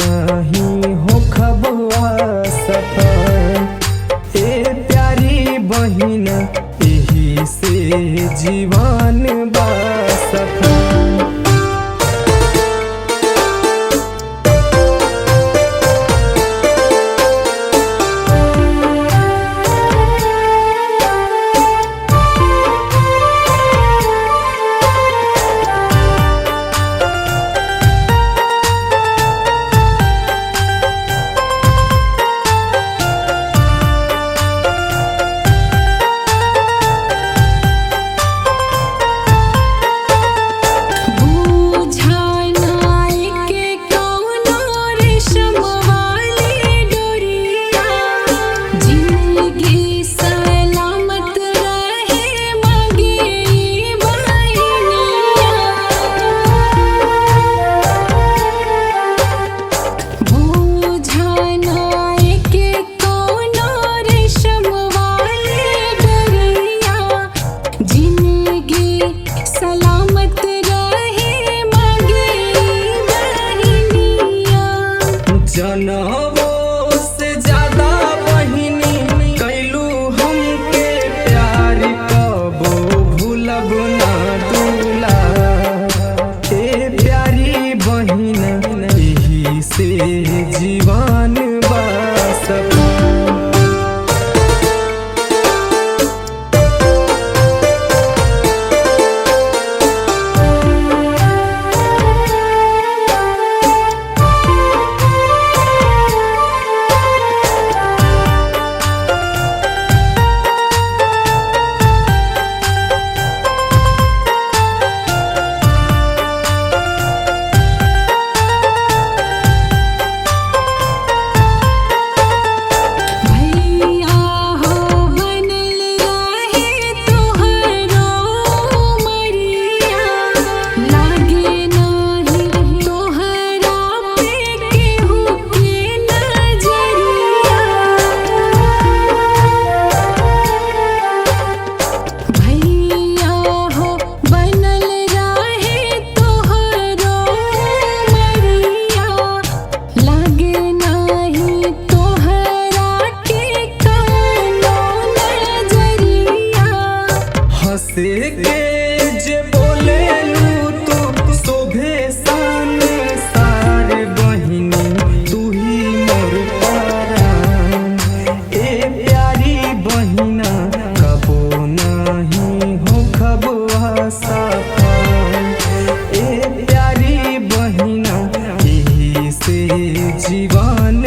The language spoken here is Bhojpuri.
नहीं हो खबुआ सफल। ए प्यारी बहिन यही से जीवन बा सफल। जनवों से ज्यादा बहिनी कैलू हमके प्यार कबो भूलब ना दूला। ए प्यारी बहिन यही से जीवन बा सफल। हंसे के जे बोले तू शोभे सन सार बहिनी तू ही मोर परान। ए प्यारी बहिना कबो नहीं हो खबुआ सफल। ए प्यारी बहिना यही से जीवन